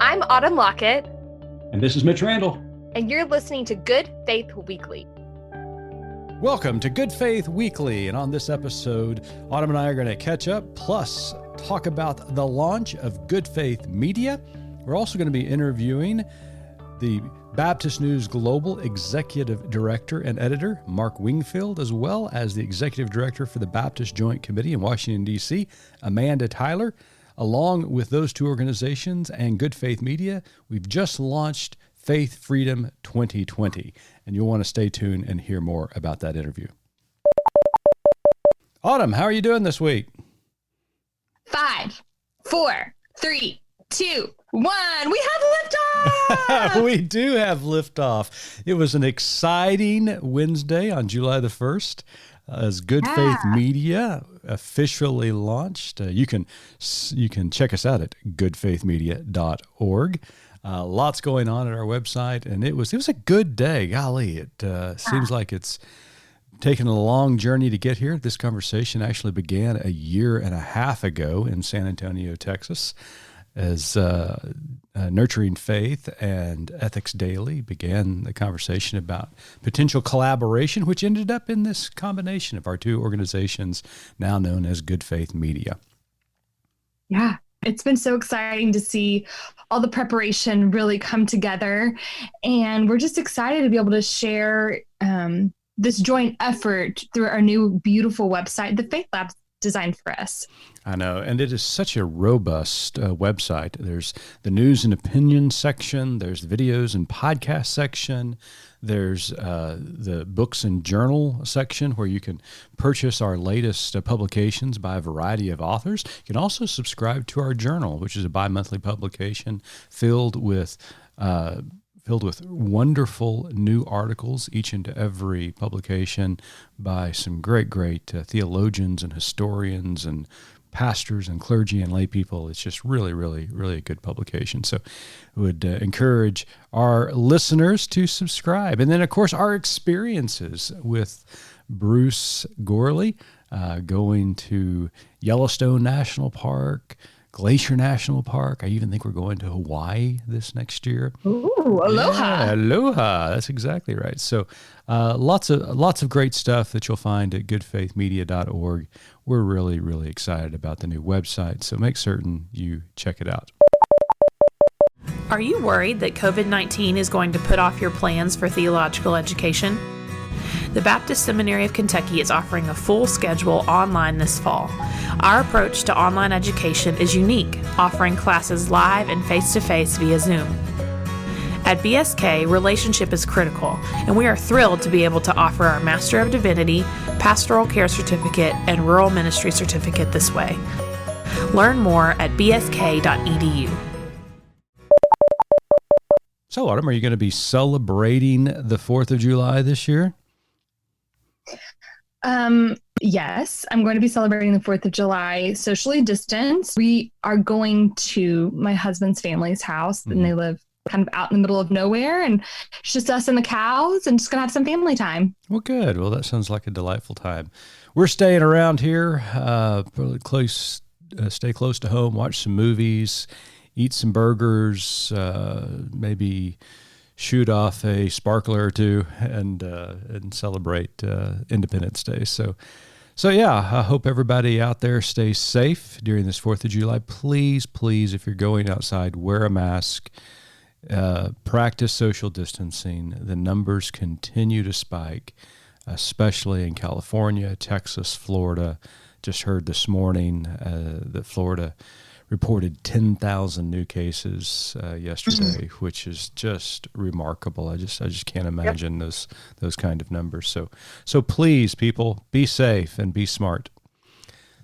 I'm Autumn Lockett. And this is Mitch Randall. And you're listening to Good Faith Weekly. Welcome to Good Faith Weekly. And on this episode, Autumn and I are going to catch up, plus talk about the launch of Good Faith Media. We're also going to be interviewing the Baptist News Global Executive Director and Editor, Mark Wingfield, as well as the Executive Director for the Baptist Joint Committee in Washington, D.C., Amanda Tyler. Along with those two organizations and Good Faith Media, we've just launched Faith Freedom 2020, and you'll want to stay tuned and hear more about that interview. Autumn, how are you doing this week? 5, 4, 3, 2, 1. We have liftoff! We do have liftoff. It was an exciting Wednesday on July the 1st. As Good Faith Media officially launched. You can check us out at goodfaithmedia.org. Lots going on at our website, and it was a good day. Golly, it seems like it's taken a long journey to get here. This conversation actually began a year and a half ago in San Antonio, Texas, as Nurturing Faith and Ethics Daily began the conversation about potential collaboration, which ended up in this combination of our two organizations, now known as Good Faith Media. Yeah, it's been so exciting to see all the preparation really come together. And we're just excited to be able to share this joint effort through our new beautiful website, the Faith Lab designed for us. I know, and it is such a robust website. There's the news and opinion section, there's the videos and podcast section, there's the books and journal section where you can purchase our latest publications by a variety of authors. You can also subscribe to our journal, which is a bi-monthly publication filled with wonderful new articles, each and every publication by some great theologians and historians and pastors and clergy and lay people. It's just really, really, really a good publication. So I would encourage our listeners to subscribe. And then, of course, our experiences with Bruce Gourley, going to Yellowstone National Park, Glacier National Park. I even think we're going to Hawaii this next year. Ooh, aloha. Yeah, aloha. That's exactly right. So lots of great stuff that you'll find at goodfaithmedia.org. We're really, really excited about the new website, so make certain you check it out. Are you worried that COVID-19 is going to put off your plans for theological education? The Baptist Seminary of Kentucky is offering a full schedule online this fall. Our approach to online education is unique, offering classes live and face-to-face via Zoom. At BSK, relationship is critical, and we are thrilled to be able to offer our Master of Divinity, Pastoral Care Certificate, and Rural Ministry Certificate this way. Learn more at bsk.edu. So, Autumn, are you going to be celebrating the 4th of July this year? Yes, I'm going to be celebrating the 4th of July socially distanced. We are going to my husband's family's house, and they live kind of out in the middle of nowhere, and it's just us and the cows, and just going to have some family time. Well, good. Well, that sounds like a delightful time. We're staying around here, stay close to home, watch some movies, eat some burgers, maybe shoot off a sparkler or two, and celebrate Independence Day. So yeah, I hope everybody out there stays safe during this 4th of July. Please, if you're going outside, wear a mask, practice social distancing. The numbers continue to spike, especially in California, Texas, Florida. Just heard this morning that Florida reported 10,000 new cases yesterday, which is just remarkable. I just can't imagine those kind of numbers. So please, people, be safe and be smart.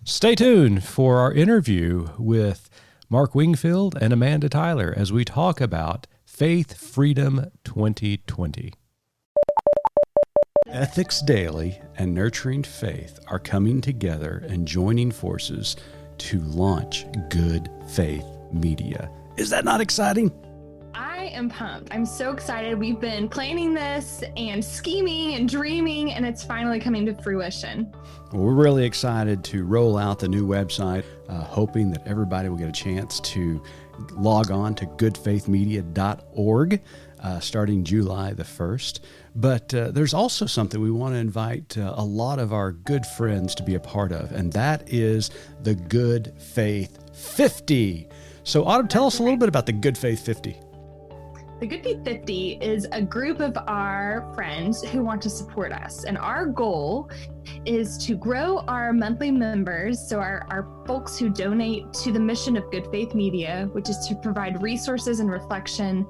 Stay tuned for our interview with Mark Wingfield and Amanda Tyler as we talk about Faith Freedom 2020. Ethics Daily and Nurturing Faith are coming together and joining forces to launch Good Faith Media. Is that not exciting? I am pumped. I'm so excited. We've been planning this and scheming and dreaming, and it's finally coming to fruition. Well, we're really excited to roll out the new website, hoping that everybody will get a chance to log on to goodfaithmedia.org starting July the 1st. But there's also something we want to invite a lot of our good friends to be a part of, and that is the Good Faith 50. So, Autumn, tell us a little bit about the Good Faith 50. The Good Faith 50 is a group of our friends who want to support us. And our goal is to grow our monthly members, so our folks who donate to the mission of Good Faith Media, which is to provide resources and reflection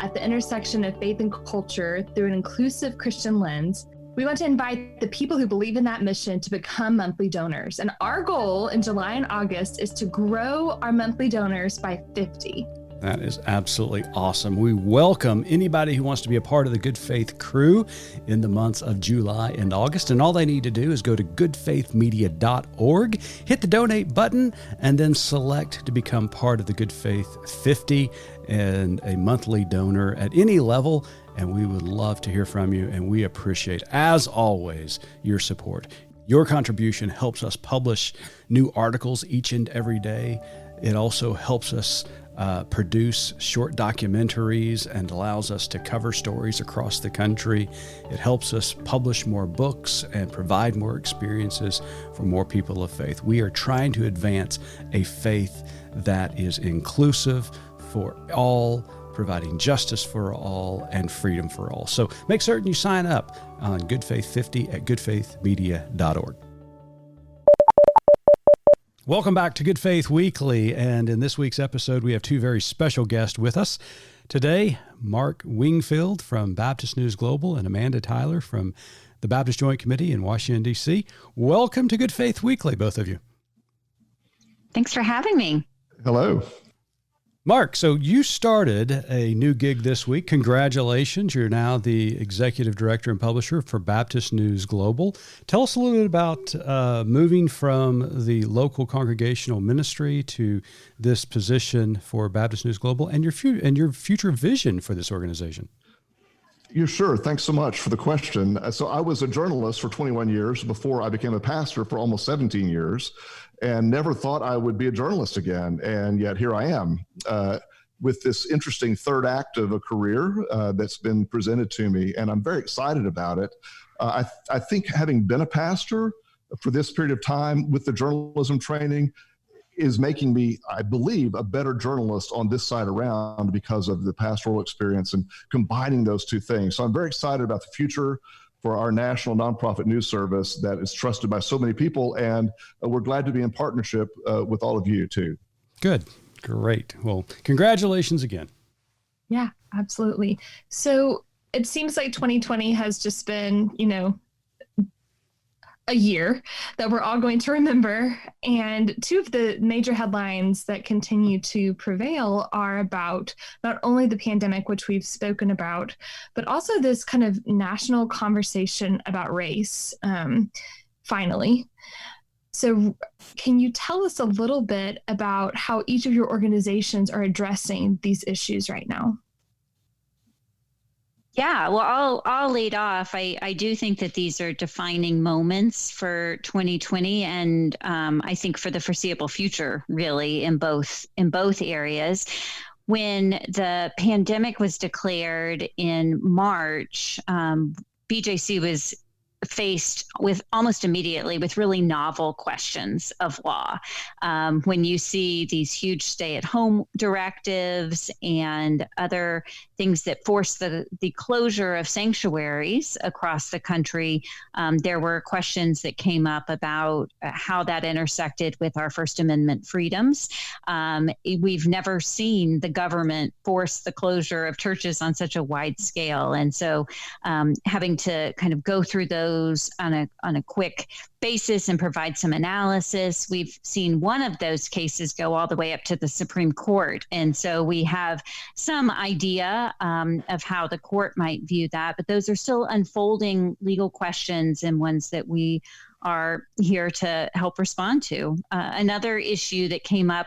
at the intersection of faith and culture through an inclusive Christian lens. We want to invite the people who believe in that mission to become monthly donors. And our goal in July and August is to grow our monthly donors by 50. That is absolutely awesome. We welcome anybody who wants to be a part of the Good Faith crew in the months of July and August. And all they need to do is go to goodfaithmedia.org, hit the donate button, and then select to become part of the Good Faith 50 and a monthly donor at any level. And we would love to hear from you. And we appreciate, as always, your support. Your contribution helps us publish new articles each and every day. It also helps us produce short documentaries and allows us to cover stories across the country. It helps us publish more books and provide more experiences for more people of faith. We are trying to advance a faith that is inclusive for all, providing justice for all and freedom for all. So make certain you sign up on Good Faith 50 at goodfaithmedia.org. Welcome back to Good Faith Weekly, and in this week's episode, we have two very special guests with us. Today, Mark Wingfield from Baptist News Global and Amanda Tyler from the Baptist Joint Committee in Washington, D.C. Welcome to Good Faith Weekly, both of you. Thanks for having me. Hello. Mark, so you started a new gig this week. Congratulations. You're now the executive director and publisher for Baptist News Global. Tell us a little bit about moving from the local congregational ministry to this position for Baptist News Global and your future vision for this organization. Yeah, sure. Thanks so much for the question. So I was a journalist for 21 years before I became a pastor for almost 17 years. And never thought I would be a journalist again. And yet here I am with this interesting third act of a career that's been presented to me. And I'm very excited about it. I think having been a pastor for this period of time with the journalism training is making me, I believe, a better journalist on this side around because of the pastoral experience and combining those two things. So I'm very excited about the future for our national nonprofit news service that is trusted by so many people. And we're glad to be in partnership with all of you too. Good. Great. Well, congratulations again. Yeah, absolutely. So it seems like 2020 has just been, a year that we're all going to remember. And two of the major headlines that continue to prevail are about not only the pandemic, which we've spoken about, but also this kind of national conversation about race, finally. So can you tell us a little bit about how each of your organizations are addressing these issues right now? Yeah, well, I'll lead off. I do think that these are defining moments for 2020, and I think for the foreseeable future, really, in both areas. When the pandemic was declared in March, BJC was faced with almost immediately with really novel questions of law. When you see these huge stay-at-home directives and other things that force the closure of sanctuaries across the country, there were questions that came up about how that intersected with our First Amendment freedoms. We've never seen the government force the closure of churches on such a wide scale. And so having to kind of go through those on a quick basis and provide some analysis. We've seen one of those cases go all the way up to the Supreme Court. And so we have some idea of how the court might view that, but those are still unfolding legal questions and ones that we are here to help respond to. Another issue that came up,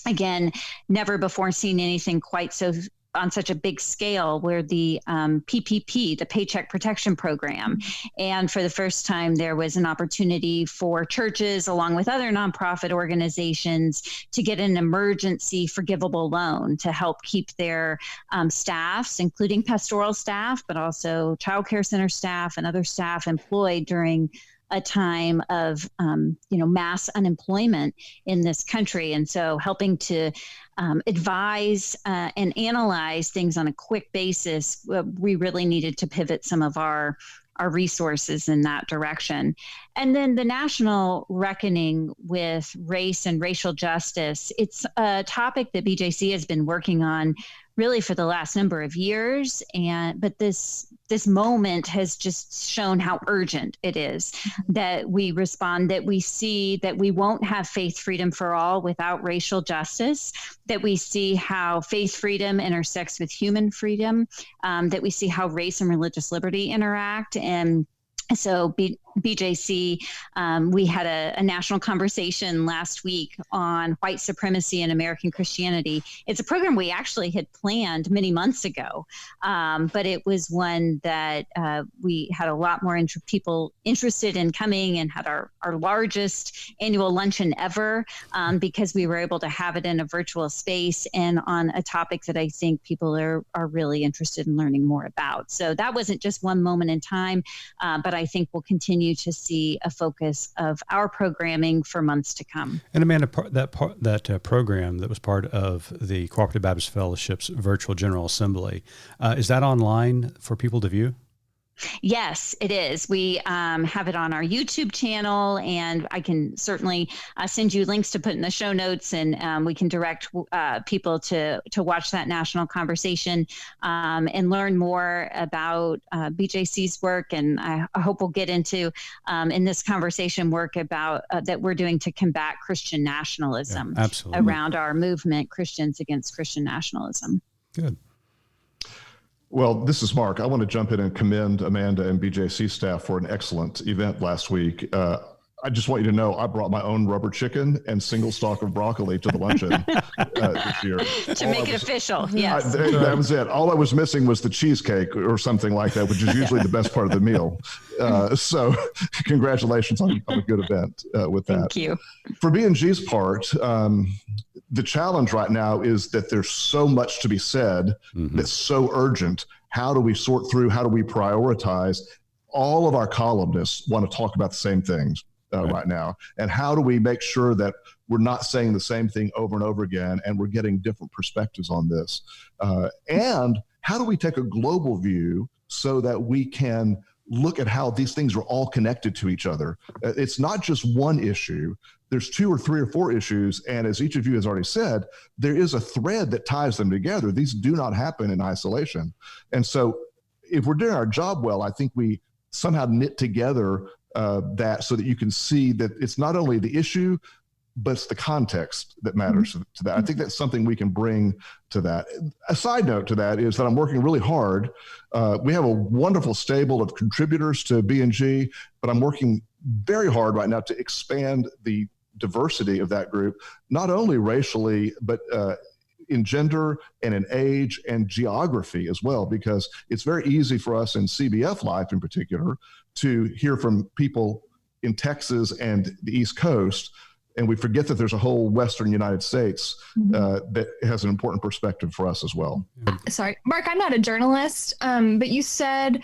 again, never before seen anything quite so on such a big scale were the PPP, the Paycheck Protection Program. And for the first time, there was an opportunity for churches, along with other nonprofit organizations, to get an emergency forgivable loan to help keep their staffs, including pastoral staff, but also childcare center staff and other staff employed during a time of, mass unemployment in this country. And so helping to advise and analyze things on a quick basis, we really needed to pivot some of our resources in that direction. And then the national reckoning with race and racial justice, it's a topic that BJC has been working on really for the last number of years. But this moment has just shown how urgent it is that we respond, that we see that we won't have faith freedom for all without racial justice, that we see how faith freedom intersects with human freedom, that we see how race and religious liberty interact. And so BJC, we had a national conversation last week on white supremacy and American Christianity. It's a program we actually had planned many months ago, but it was one that we had a lot more people interested in coming, and had our largest annual luncheon ever, because we were able to have it in a virtual space and on a topic that I think people are really interested in learning more about. So that wasn't just one moment in time, but I think we'll continue to see a focus of our programming for months to come. And Amanda, that program that was part of the Cooperative Baptist Fellowship's virtual General Assembly, is that online for people to view? Yes, it is. We have it on our YouTube channel, and I can certainly send you links to put in the show notes, and we can direct people to watch that national conversation and learn more about BJC's work. And I hope we'll get into in this conversation work about that we're doing to combat Christian nationalism around our movement, Christians Against Christian Nationalism. Good. Well, this is Mark. I want to jump in and commend Amanda and BJC staff for an excellent event last week. I just want you to know I brought my own rubber chicken and single stalk of broccoli to the luncheon this year. To make it official, yes. That was it. All I was missing was the cheesecake or something like that, which is usually the best part of the meal. So congratulations on a good event with that. Thank you. For B&G's part, the challenge right now is that there's so much to be said that's so urgent. How do we sort through? How do we prioritize? All of our columnists want to talk about the same things right now. And how do we make sure that we're not saying the same thing over and over again, and we're getting different perspectives on this? And how do we take a global view so that we can look at how these things are all connected to each other? It's not just one issue. There's 2 or 3 or 4 issues. And as each of you has already said, there is a thread that ties them together. These do not happen in isolation. And so if we're doing our job well, I think we somehow knit together that so that you can see that it's not only the issue, but it's the context that matters to that. I think that's something we can bring to that. A side note to that is that I'm working really hard. We have a wonderful stable of contributors to B&G, but I'm working very hard right now to expand the diversity of that group, not only racially, but in gender and in age and geography as well, because it's very easy for us in CBF life in particular to hear from people in Texas and the East Coast, and we forget that there's a whole Western United States that has an important perspective for us as well. Sorry, Mark, I'm not a journalist, but you said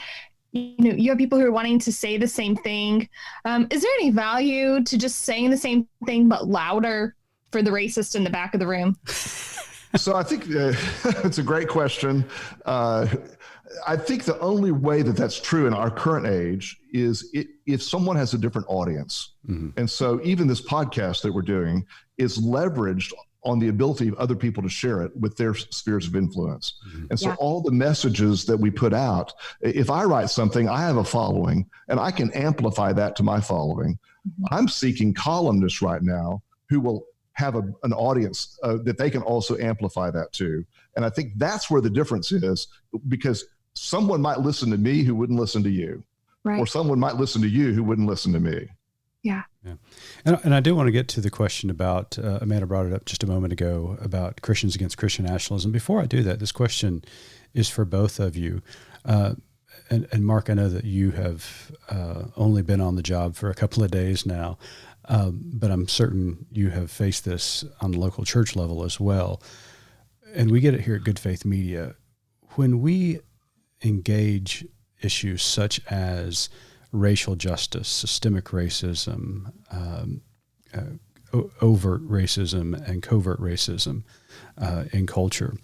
you have people who are wanting to say the same thing. Is there any value to just saying the same thing but louder for the racist in the back of the room? So I think it's a great question. I think the only way that that's true in our current age is if someone has a different audience. And so even this podcast that we're doing is leveraged on the ability of other people to share it with their spheres of influence. And so all the messages that we put out, if I write something, I have a following and I can amplify that to my following. I'm seeking columnists right now who will have an audience that they can also amplify that to. And I think that's where the difference is, because someone might listen to me who wouldn't listen to you, or someone might listen to you who wouldn't listen to me. Yeah. And I do want to get to the question about, Amanda brought it up just a moment ago, about Christians against Christian nationalism. Before I do that, this question is for both of you. And Mark, I know that you have only been on the job for a couple of days now, but I'm certain you have faced this on the local church level as well. And we get it here at Good Faith Media. When we engage issues such as racial justice, systemic racism, overt racism, and covert racism in culture,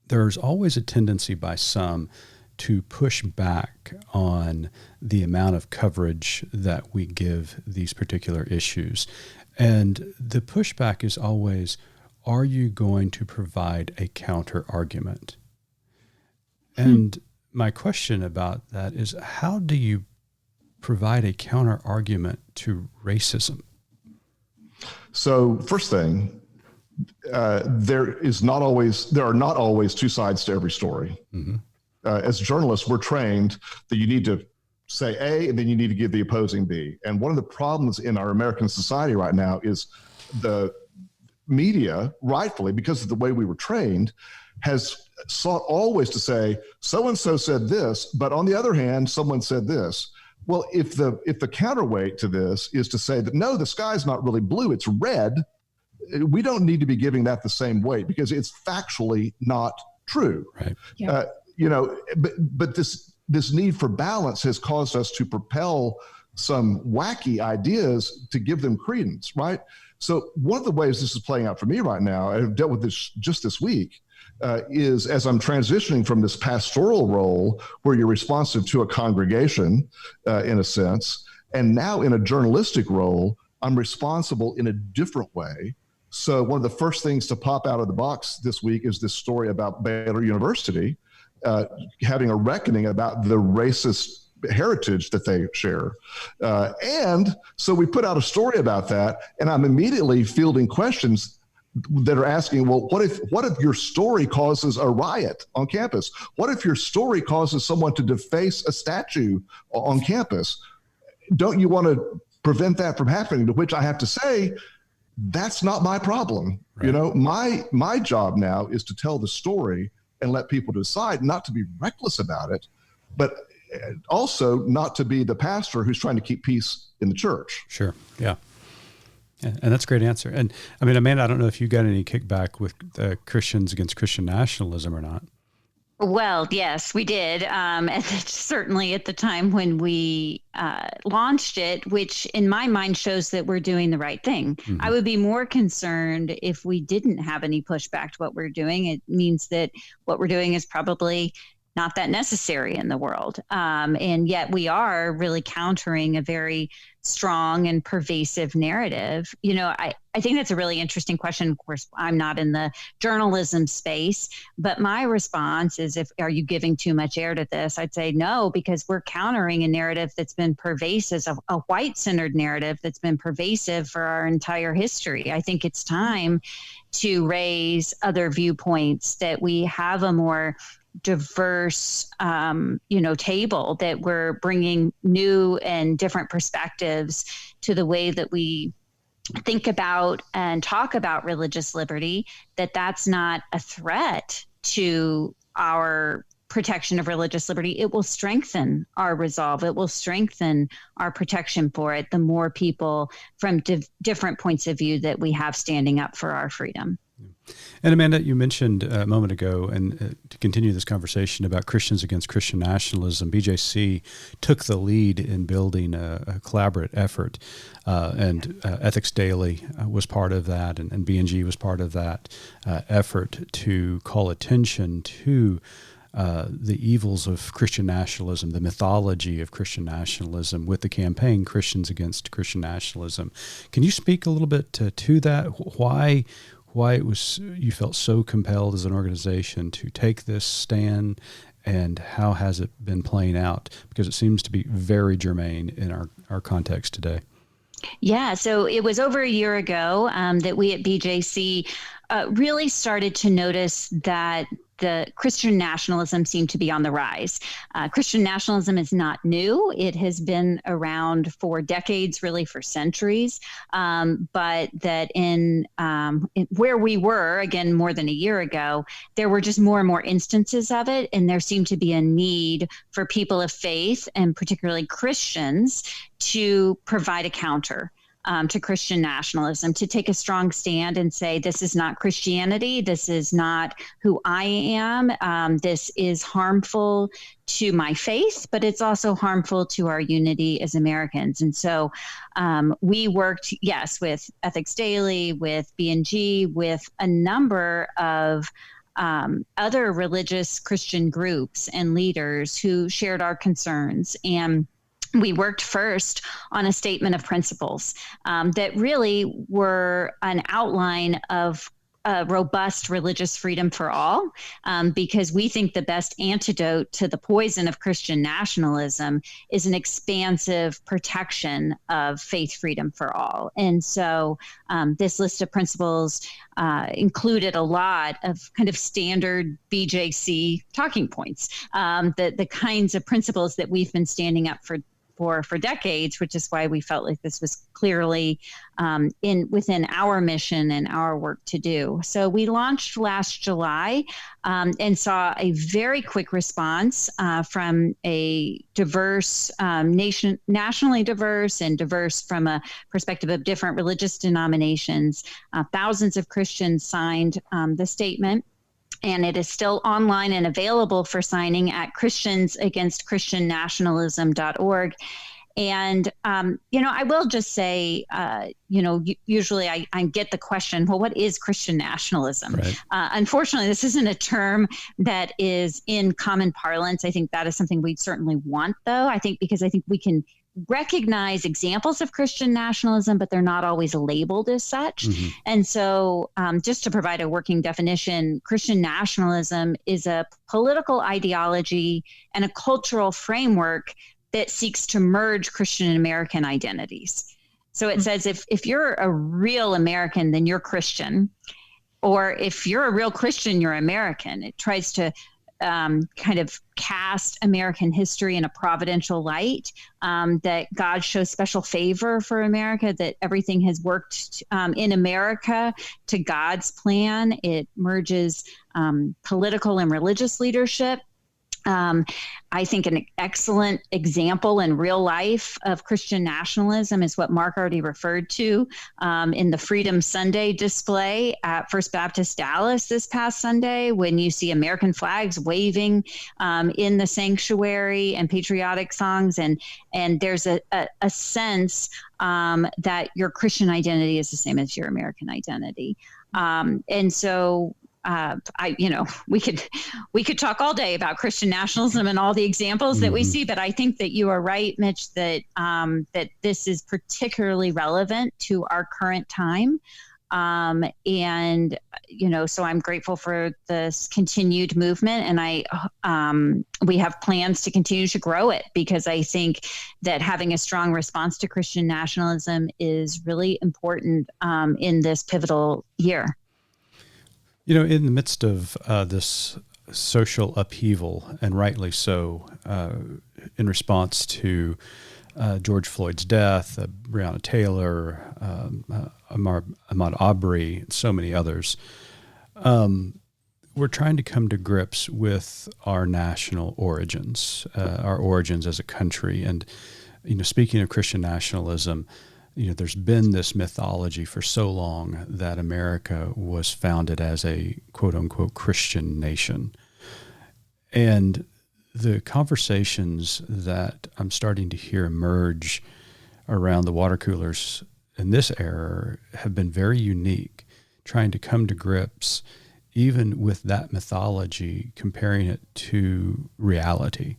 there's always a tendency by some to push back on the amount of coverage that we give these particular issues. And the pushback is always, are you going to provide a counter argument? And my question about that is, how do you provide a counter argument to racism? So first thing, there are not always two sides to every story. Mm-hmm. As journalists, we're trained that you need to say A and then you need to give the opposing B. And one of the problems in our American society right now is the media, rightfully, because of the way we were trained, has sought always to say, so-and-so said this, but on the other hand, someone said this. Well, if the counterweight to this is to say that, no, the sky's not really blue, it's red, we don't need to be giving that the same weight because it's factually not true. Right. Yeah. But this need for balance has caused us to propel some wacky ideas to give them credence, right? So one of the ways this is playing out for me right now, I've dealt with this just this week, is as I'm transitioning from this pastoral role where you're responsive to a congregation, in a sense, and now in a journalistic role, I'm responsible in a different way. So one of the first things to pop out of the box this week is this story about Baylor University having a reckoning about the racist heritage that they share. And so we put out a story about that, and I'm immediately fielding questions that are asking, well, what if your story causes a riot on campus? What if your story causes someone to deface a statue on campus? Don't you want to prevent that from happening? To which I have to say, that's not my problem. Right. You know, my job now is to tell the story and let people decide, not to be reckless about it, but also not to be the pastor who's trying to keep peace in the church. Sure. Yeah. And that's a great answer. And I mean, Amanda, I don't know if you got any kickback with Christians against Christian nationalism or not. Well, yes, we did. Certainly at the time when we launched it, which in my mind shows that we're doing the right thing. Mm-hmm. I would be more concerned if we didn't have any pushback to what we're doing. It means that what we're doing is probably not that necessary in the world. And yet we are really countering a very strong and pervasive narrative. You know, I think that's a really interesting question. Of course, I'm not in the journalism space, but my response is, are you giving too much air to this? I'd say no, because we're countering a narrative that's been pervasive, a white-centered narrative that's been pervasive for our entire history. I think it's time to raise other viewpoints, that we have a more diverse, table, that we're bringing new and different perspectives to the way that we think about and talk about religious liberty, that's not a threat to our protection of religious liberty. It will strengthen our resolve. It will strengthen our protection for it, the more people from different points of view that we have standing up for our freedom. And Amanda, you mentioned a moment ago, and to continue this conversation about Christians against Christian nationalism, BJC took the lead in building a collaborative effort, and Ethics Daily was part of that, and BNG was part of that effort to call attention to the evils of Christian nationalism, the mythology of Christian nationalism, with the campaign Christians Against Christian Nationalism. Can you speak a little bit to that? Why it was you felt so compelled as an organization to take this stand, and how has it been playing out? Because it seems to be very germane in our context today. Yeah, so it was over a year ago that we at BJC really started to notice that the Christian nationalism seemed to be on the rise. Christian nationalism is not new. It has been around for decades, really for centuries. But that in where we were, again, more than a year ago, there were just more and more instances of it. And there seemed to be a need for people of faith, and particularly Christians, to provide a counter to Christian nationalism, to take a strong stand and say, this is not Christianity. This is not who I am. This is harmful to my faith, but it's also harmful to our unity as Americans. And so we worked, yes, with Ethics Daily, with BNG, with a number of other religious Christian groups and leaders who shared our concerns. And we worked first on a statement of principles that really were an outline of robust religious freedom for all, because we think the best antidote to the poison of Christian nationalism is an expansive protection of faith freedom for all. And so this list of principles included a lot of kind of standard BJC talking points, the kinds of principles that we've been standing up for decades, which is why we felt like this was clearly within our mission and our work to do. So we launched last July and saw a very quick response from a diverse nationally diverse and diverse from a perspective of different religious denominations. Thousands of Christians signed the statement. And it is still online and available for signing at christiansagainstchristiannationalism.org. And, I will just say, usually I get the question, well, what is Christian nationalism? Right. Unfortunately, this isn't a term that is in common parlance. I think that is something we certainly want, though, because I think we can recognize examples of Christian nationalism, but they're not always labeled as such. Mm-hmm. And so just to provide a working definition, Christian nationalism is a political ideology and a cultural framework that seeks to merge Christian and American identities. So it says if you're a real American, then you're Christian. Or if you're a real Christian, you're American. It tries to kind of cast American history in a providential light, that God shows special favor for America, that everything has worked in America to God's plan. It merges political and religious leadership. I think an excellent example in real life of Christian nationalism is what Mark already referred to in the Freedom Sunday display at First Baptist Dallas this past Sunday, when you see American flags waving in the sanctuary and patriotic songs. And there's a sense that your Christian identity is the same as your American identity. And so we could talk all day about Christian nationalism and all the examples that we see, but I think that you are right, Mitch, that this is particularly relevant to our current time. So I'm grateful for this continued movement, and we have plans to continue to grow it, because I think that having a strong response to Christian nationalism is really important in this pivotal year. In the midst of this social upheaval, and rightly so, in response to George Floyd's death, Breonna Taylor, Ahmaud Arbery, and so many others, we're trying to come to grips with our national origins, our origins as a country. And, speaking of Christian nationalism, there's been this mythology for so long that America was founded as a quote unquote Christian nation. And the conversations that I'm starting to hear emerge around the water coolers in this era have been very unique, trying to come to grips even with that mythology, comparing it to reality.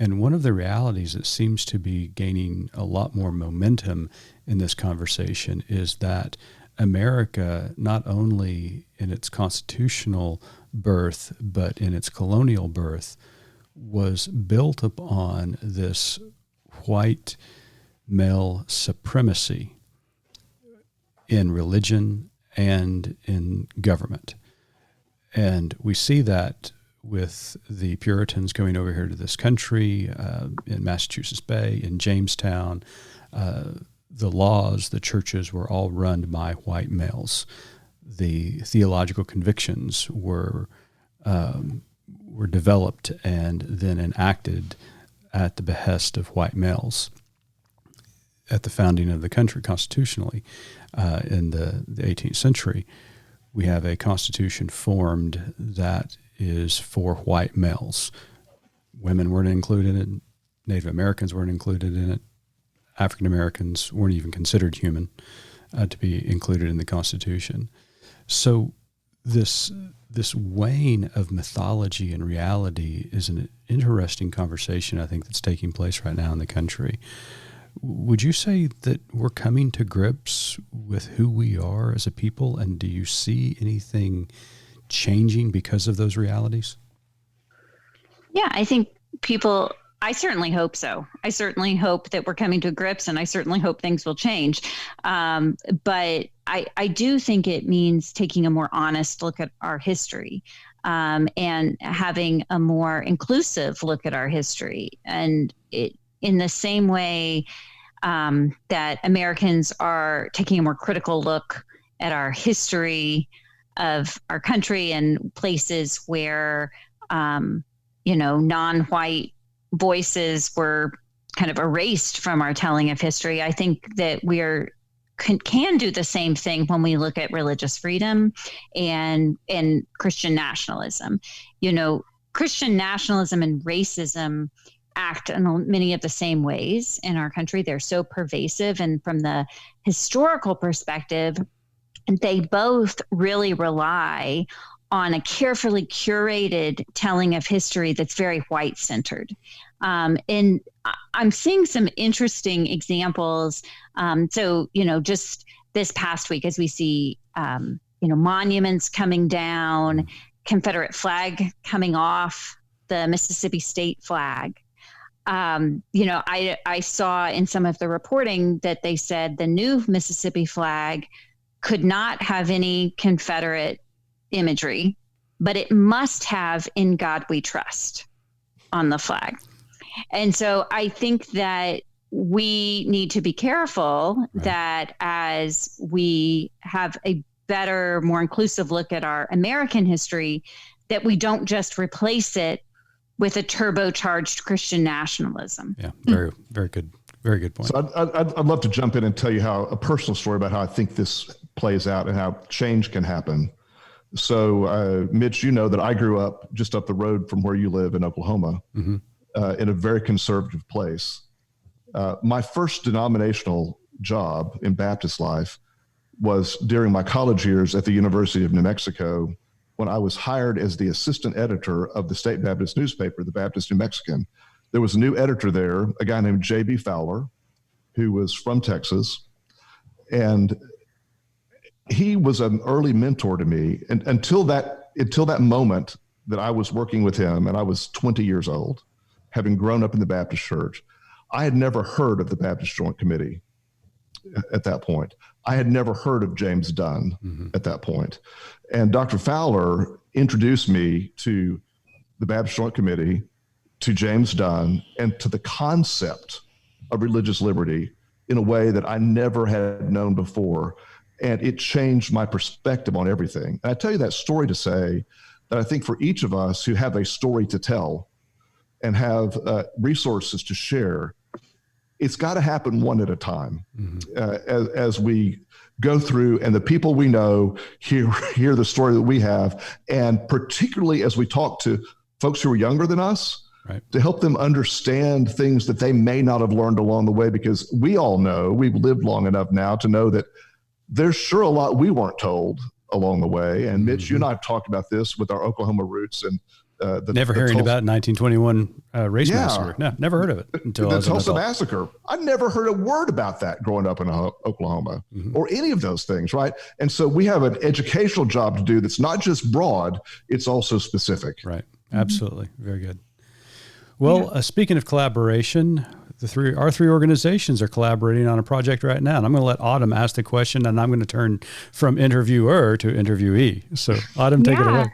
And one of the realities that seems to be gaining a lot more momentum in this conversation is that America, not only in its constitutional birth, but in its colonial birth, was built upon this white male supremacy in religion and in government. And we see that with the Puritans coming over here to this country, in Massachusetts Bay, in Jamestown. The laws, the churches were all run by white males. The theological convictions were developed and then enacted at the behest of white males at the founding of the country constitutionally. In the 18th century, we have a constitution formed that is for white males. Women weren't included in it. Native Americans weren't included in it. African Americans weren't even considered human to be included in the Constitution. So this weighing of mythology and reality is an interesting conversation, I think, that's taking place right now in the country. Would you say that we're coming to grips with who we are as a people, and do you see anything changing because of those realities? Yeah, I think I certainly hope so. I certainly hope that we're coming to grips, and I certainly hope things will change. But I do think it means taking a more honest look at our history, and having a more inclusive look at our history. And in the same way that Americans are taking a more critical look at our history of our country and places where, non-white voices were kind of erased from our telling of history. I think that we can do the same thing when we look at religious freedom and Christian nationalism. Christian nationalism and racism act in many of the same ways in our country. They're so pervasive, and from the historical perspective, they both really rely on a carefully curated telling of history that's very white-centered. And I'm seeing some interesting examples. Just this past week, as we see, monuments coming down, Confederate flag coming off the Mississippi state flag. I saw in some of the reporting that they said the new Mississippi flag could not have any Confederate imagery, but it must have "In God We Trust" on the flag. And so I think that we need to be careful that as we have a better, more inclusive look at our American history, that we don't just replace it with a turbocharged Christian nationalism. Yeah, very, very good. Very good point. So I'd love to jump in and tell you a personal story about how I think this plays out and how change can happen. So, Mitch, you know that I grew up just up the road from where you live in Oklahoma, in a very conservative place. My first denominational job in Baptist life was during my college years at the University of New Mexico, when I was hired as the assistant editor of the state Baptist newspaper, the Baptist New Mexican. There was a new editor there, a guy named J.B. Fowler, who was from Texas. And he was an early mentor to me. And until that moment that I was working with him, and I was 20 years old, having grown up in the Baptist church, I had never heard of the Baptist Joint Committee at that point. I had never heard of James Dunn at that point. And Dr. Fowler introduced me to the Baptist Joint Committee, to James Dunn, and to the concept of religious liberty in a way that I never had known before. And it changed my perspective on everything. And I tell you that story to say that I think for each of us who have a story to tell and have resources to share, it's got to happen one at a time. As we go through and the people we know hear the story that we have, and particularly as we talk to folks who are younger than us, to help them understand things that they may not have learned along the way, because we all know, we've lived long enough now to know that there's sure a lot we weren't told along the way. And Mitch, you and I have talked about this with our Oklahoma roots, and never hearing about 1921 race massacre. No, never heard of it until the Tulsa massacre. I never heard a word about that growing up in Oklahoma or any of those things, right? And so we have an educational job to do that's not just broad, it's also specific. Right. Absolutely. Very good. Well, speaking of collaboration, our three organizations are collaborating on a project right now. And I'm going to let Autumn ask the question, and I'm going to turn from interviewer to interviewee. So Autumn, take it away.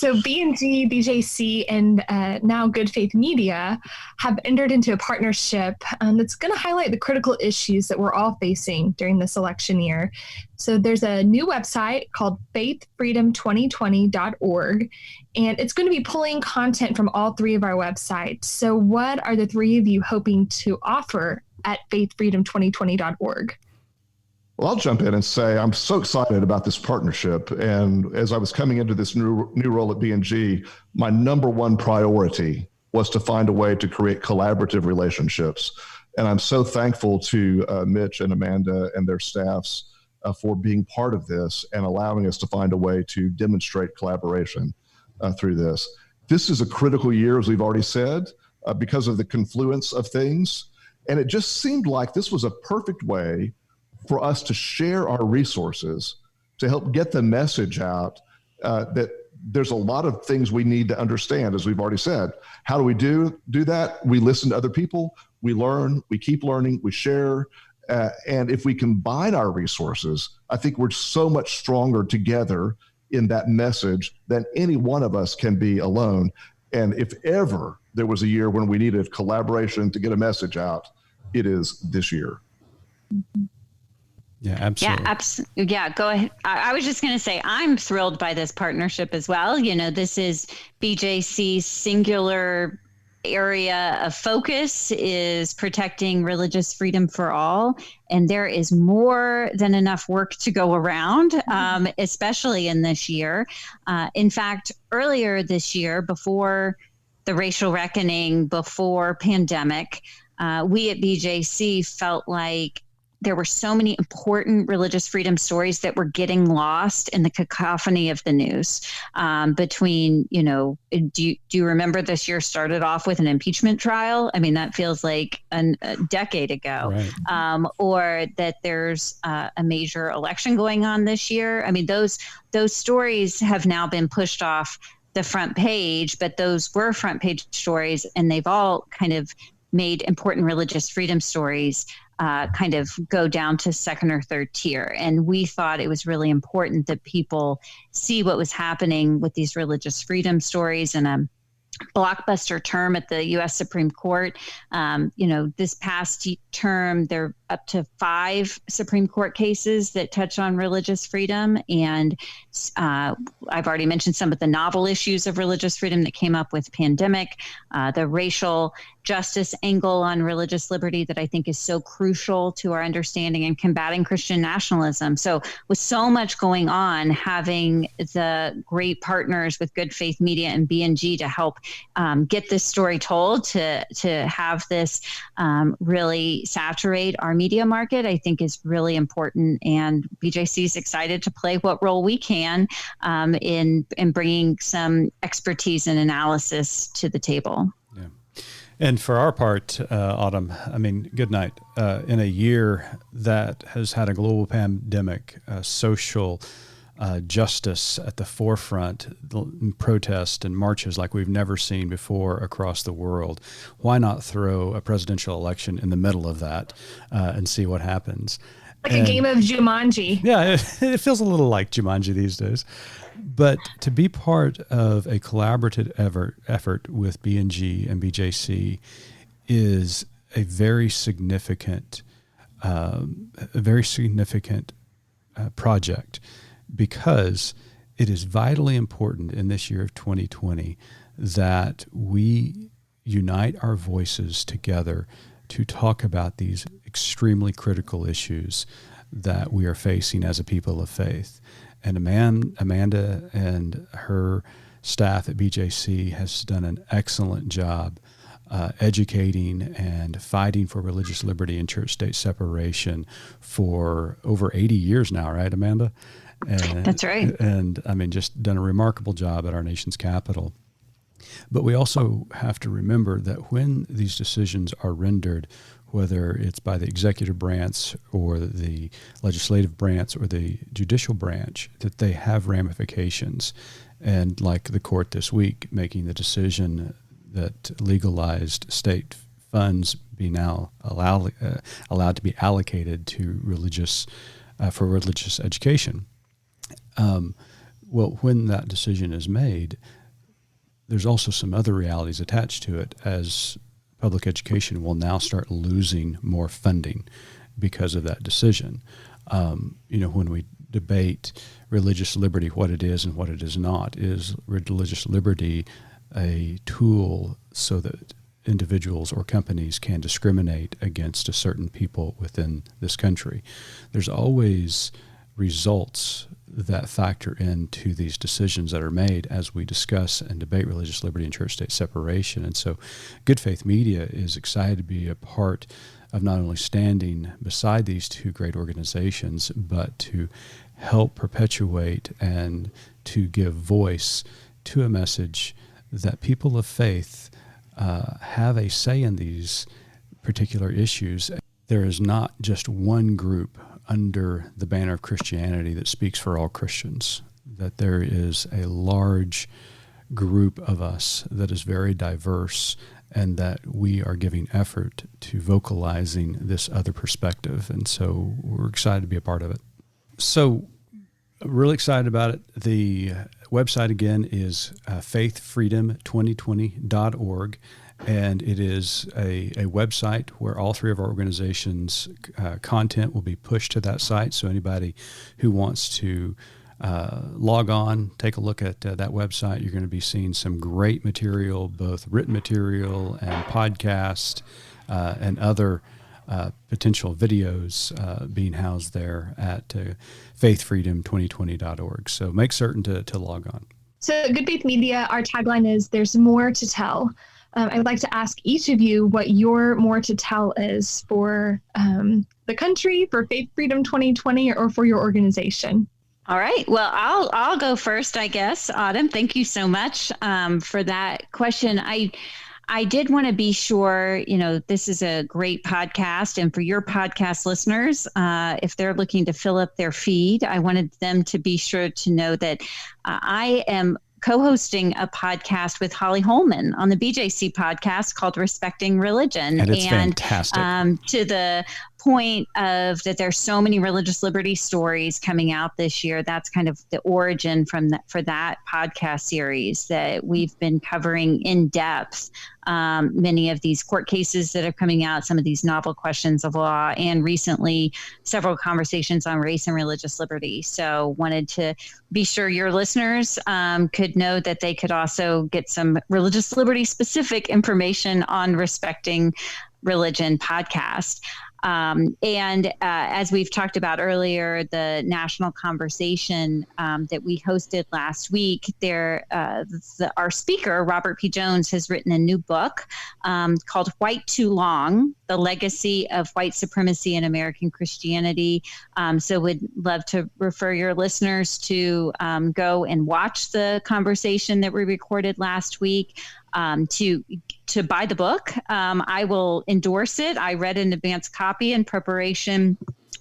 So B&G, BJC, and now Good Faith Media have entered into a partnership that's going to highlight the critical issues that we're all facing during this election year. So there's a new website called faithfreedom2020.org, and it's going to be pulling content from all three of our websites. So what are the three of you hoping to offer at faithfreedom2020.org? Well, I'll jump in and say I'm so excited about this partnership. And as I was coming into this new role at B&G, my number one priority was to find a way to create collaborative relationships. And I'm so thankful to Mitch and Amanda and their staffs for being part of this and allowing us to find a way to demonstrate collaboration through this. This is a critical year, as we've already said, because of the confluence of things. And it just seemed like this was a perfect way for us to share our resources to help get the message out that there's a lot of things we need to understand, as we've already said. How do we do that? We listen to other people, we learn, we keep learning, we share. And if we combine our resources, I think we're so much stronger together in that message than any one of us can be alone. And if ever there was a year when we needed collaboration to get a message out, it is this year. Mm-hmm. Yeah, absolutely. Yeah, go ahead. I was just going to say, I'm thrilled by this partnership as well. You know, this is BJC's singular area of focus is protecting religious freedom for all. And there is more than enough work to go around, especially in this year. In fact, earlier this year, before the racial reckoning, before pandemic, we at BJC felt like there were so many important religious freedom stories that were getting lost in the cacophony of the news between, you know, do you remember this year started off with an impeachment trial? I mean, that feels like a decade ago. Right. Or that there's a major election going on this year. I mean, those stories have now been pushed off the front page, but those were front page stories, and they've all kind of made important religious freedom stories kind of go down to second or third tier. And we thought it was really important that people see what was happening with these religious freedom stories and a blockbuster term at the U.S. Supreme Court. You know, this past term, there are up to 5 Supreme Court cases that touch on religious freedom. And I've already mentioned some of the novel issues of religious freedom that came up with pandemic, the racial justice angle on religious liberty that I think is so crucial to our understanding and combating Christian nationalism. So with so much going on, having the great partners with Good Faith Media and B&G to help get this story told, to have this really saturate our media market, I think is really important. And BJC is excited to play what role we can in bringing some expertise and analysis to the table. Yeah. And for our part, Autumn, I mean, good night. In a year that has had a global pandemic, social justice at the forefront, protests and marches like we've never seen before across the world. Why not throw a presidential election in the middle of that and see what happens? Like a game of Jumanji. Yeah, it feels a little like Jumanji these days. But to be part of a collaborative effort with B&G and BJC is a very significant project, because it is vitally important in this year of 2020 that we unite our voices together to talk about these extremely critical issues that we are facing as a people of faith. And Amanda and her staff at BJC has done an excellent job educating and fighting for religious liberty and church-state separation for over 80 years now, right, Amanda? And, that's right. And I mean, just done a remarkable job at our nation's capital. But we also have to remember that when these decisions are rendered, whether it's by the executive branch or the legislative branch or the judicial branch, that they have ramifications. And like the court this week making the decision that legalized state funds be now allowed to be allocated to religious education. Well, when that decision is made, there's also some other realities attached to it, as public education will now start losing more funding because of that decision. When we debate religious liberty, what it is and what it is not, is religious liberty a tool so that individuals or companies can discriminate against a certain people within this country? There's always results that factor into these decisions that are made as we discuss and debate religious liberty and church-state separation. And so Good Faith Media is excited to be a part of not only standing beside these two great organizations, but to help perpetuate and to give voice to a message that people of faith have a say in these particular issues. There is not just one group under the banner of Christianity that speaks for all Christians, that there is a large group of us that is very diverse, and that we are giving effort to vocalizing this other perspective. And so we're excited to be a part of it. So really excited about it. The website again is faithfreedom2020.org. And it is a website where all three of our organizations' content will be pushed to that site. So anybody who wants to log on, take a look at that website, you're going to be seeing some great material, both written material and podcast and other potential videos being housed there at faithfreedom2020.org. So make certain to log on. So Good Faith Media, our tagline is "There's more to tell." I'd like to ask each of you what your more to tell is for the country, for Faith Freedom 2020, or for your organization. All right. Well, I'll go first, I guess. Autumn, thank you so much for that question. I did want to be sure, this is a great podcast, and for your podcast listeners, if they're looking to fill up their feed, I wanted them to be sure to know that I am co-hosting a podcast with Holly Holman on the BJC podcast called Respecting Religion. And it's fantastic. To the point of that there's so many religious liberty stories coming out this year. That's kind of the origin for that podcast series that we've been covering in depth. Many of these court cases that are coming out, some of these novel questions of law, and recently several conversations on race and religious liberty. So wanted to be sure your listeners could know that they could also get some religious liberty specific information on Respecting Religion podcast. And as we've talked about earlier, the national conversation that we hosted last week, our speaker, Robert P. Jones, has written a new book called White Too Long, The Legacy of White Supremacy in American Christianity. So would love to refer your listeners to go and watch the conversation that we recorded last week. To buy the book. I will endorse it. I read an advanced copy in preparation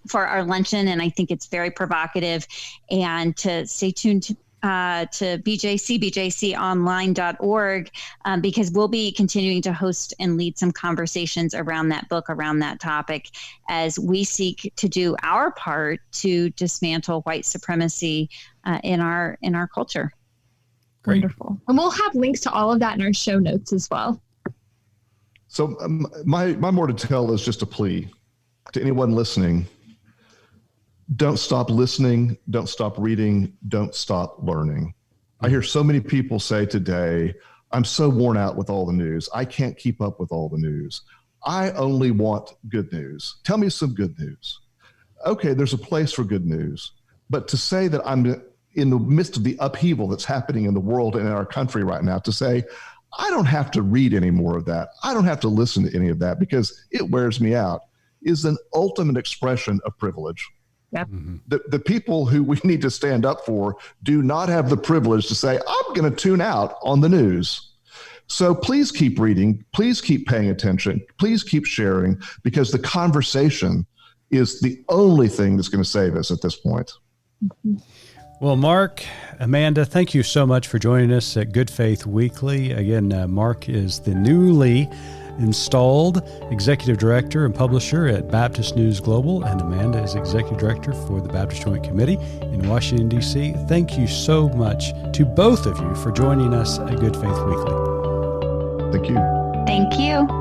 for our luncheon, and I think it's very provocative. And to stay tuned to bjconline.org, because we'll be continuing to host and lead some conversations around that book, around that topic, as we seek to do our part to dismantle white supremacy in our culture. Great. Wonderful. And we'll have links to all of that in our show notes as well. So my more to tell is just a plea to anyone listening. Don't stop listening. Don't stop reading. Don't stop learning. I hear so many people say today, I'm so worn out with all the news. I can't keep up with all the news. I only want good news. Tell me some good news. Okay, there's a place for good news. But to say that I'm in the midst of the upheaval that's happening in the world and in our country right now, to say, I don't have to read any more of that, I don't have to listen to any of that because it wears me out, is an ultimate expression of privilege. Yep. Mm-hmm. The people who we need to stand up for do not have the privilege to say, I'm going to tune out on the news. So please keep reading, please keep paying attention, please keep sharing, because the conversation is the only thing that's going to save us at this point. Mm-hmm. Well, Mark, Amanda, thank you so much for joining us at Good Faith Weekly. Again, Mark is the newly installed executive director and publisher at Baptist News Global, and Amanda is executive director for the Baptist Joint Committee in Washington, D.C. Thank you so much to both of you for joining us at Good Faith Weekly. Thank you. Thank you.